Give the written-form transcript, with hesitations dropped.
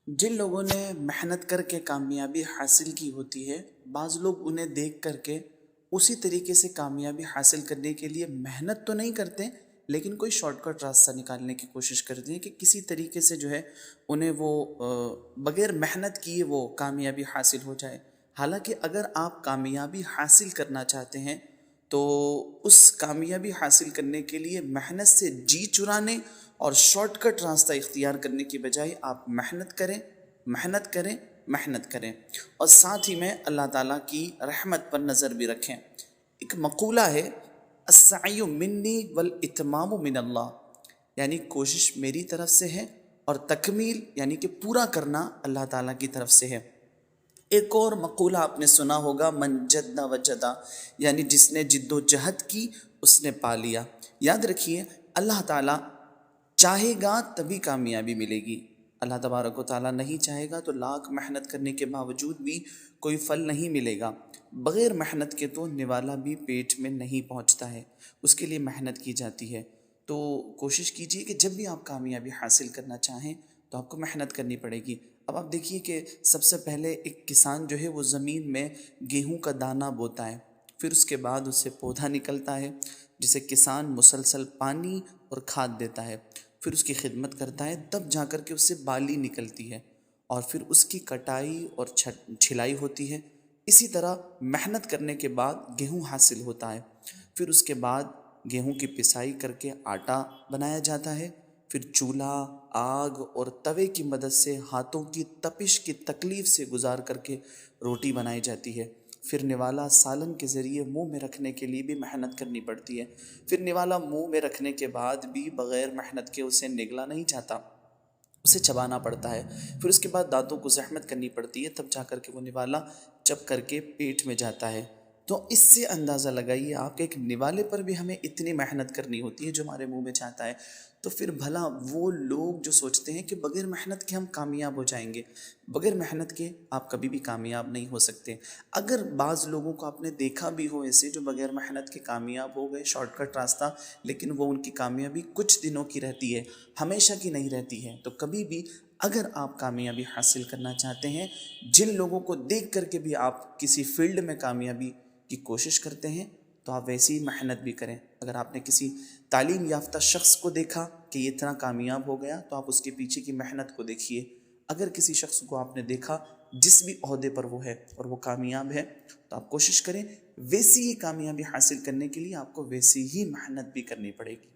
جن لوگوں نے محنت کر کے کامیابی حاصل کی ہوتی ہے، بعض لوگ انہیں دیکھ کر کے اسی طریقے سے کامیابی حاصل کرنے کے لیے محنت تو نہیں کرتے، لیکن کوئی شارٹ کٹ راستہ نکالنے کی کوشش کرتے ہیں کہ کسی طریقے سے جو ہے انہیں وہ بغیر محنت کیے وہ کامیابی حاصل ہو جائے۔ حالانکہ اگر آپ کامیابی حاصل کرنا چاہتے ہیں تو اس کامیابی حاصل کرنے کے لیے محنت سے جی چرانے اور شارٹ کٹ راستہ اختیار کرنے کی بجائے آپ محنت کریں، محنت کریں، محنت کریں، اور ساتھ ہی میں اللہ تعالیٰ کی رحمت پر نظر بھی رکھیں۔ ایک مقولہ ہے، السعی منی والاتمام من اللہ، یعنی کوشش میری طرف سے ہے اور تکمیل یعنی کہ پورا کرنا اللہ تعالیٰ کی طرف سے ہے۔ ایک اور مقولہ آپ نے سنا ہوگا، من جد وجدا، یعنی جس نے جد و جہد کی اس نے پا لیا۔ یاد رکھیے، اللہ تعالیٰ چاہے گا تبھی کامیابی ملے گی، اللہ تبارک و تعالیٰ نہیں چاہے گا تو لاکھ محنت کرنے کے باوجود بھی کوئی پھل نہیں ملے گا۔ بغیر محنت کے تو نوالا بھی پیٹ میں نہیں پہنچتا ہے، اس کے لیے محنت کی جاتی ہے۔ تو کوشش کیجیے کہ جب بھی آپ کامیابی حاصل کرنا چاہیں تو آپ کو محنت کرنی پڑے گی۔ اب آپ دیکھیے کہ سب سے پہلے ایک کسان جو ہے وہ زمین میں گیہوں کا دانہ بوتا ہے، پھر اس کے بعد اس سے پودا نکلتا ہے جسے کسان مسلسل پانی اور کھاد دیتا ہے، پھر اس کی خدمت کرتا ہے، تب جا کر کے اس سے بالی نکلتی ہے، اور پھر اس کی کٹائی اور چھلائی ہوتی ہے۔ اسی طرح محنت کرنے کے بعد گیہوں حاصل ہوتا ہے، پھر اس کے بعد گیہوں کی پسائی کر کے آٹا بنایا جاتا ہے، پھر چولہا، آگ اور توے کی مدد سے ہاتھوں کی تپش کی تکلیف سے گزار کر کے روٹی بنائی جاتی ہے، پھر نوالا سالن کے ذریعے منہ میں رکھنے کے لیے بھی محنت کرنی پڑتی ہے، پھر نوالا منہ میں رکھنے کے بعد بھی بغیر محنت کے اسے نگلا نہیں جاتا، اسے چبانا پڑتا ہے، پھر اس کے بعد دانتوں کو زحمت کرنی پڑتی ہے، تب جا کر کے وہ نوالا چب کر کے پیٹ میں جاتا ہے۔ تو اس سے اندازہ لگائیے آپ کہ ایک نوالے پر بھی ہمیں اتنی محنت کرنی ہوتی ہے جو ہمارے منہ میں جاتا ہے، تو پھر بھلا وہ لوگ جو سوچتے ہیں کہ بغیر محنت کے ہم کامیاب ہو جائیں گے، بغیر محنت کے آپ کبھی بھی کامیاب نہیں ہو سکتے۔ اگر بعض لوگوں کو آپ نے دیکھا بھی ہو ایسے جو بغیر محنت کے کامیاب ہو گئے، شارٹ کٹ راستہ، لیکن وہ ان کی کامیابی کچھ دنوں کی رہتی ہے، ہمیشہ کی نہیں رہتی ہے۔ تو کبھی بھی اگر آپ کامیابی حاصل کرنا چاہتے ہیں، جن لوگوں کو دیکھ کر کے بھی آپ کسی فیلڈ میں کامیابی کی کوشش کرتے ہیں، تو آپ ویسی ہی محنت بھی کریں۔ اگر آپ نے کسی تعلیم یافتہ شخص کو دیکھا کہ یہ اتنا کامیاب ہو گیا، تو آپ اس کے پیچھے کی محنت کو دیکھیے۔ اگر کسی شخص کو آپ نے دیکھا جس بھی عہدے پر وہ ہے اور وہ کامیاب ہے، تو آپ کوشش کریں ویسی ہی کامیابی حاصل کرنے کے لیے آپ کو ویسی ہی محنت بھی کرنی پڑے گی۔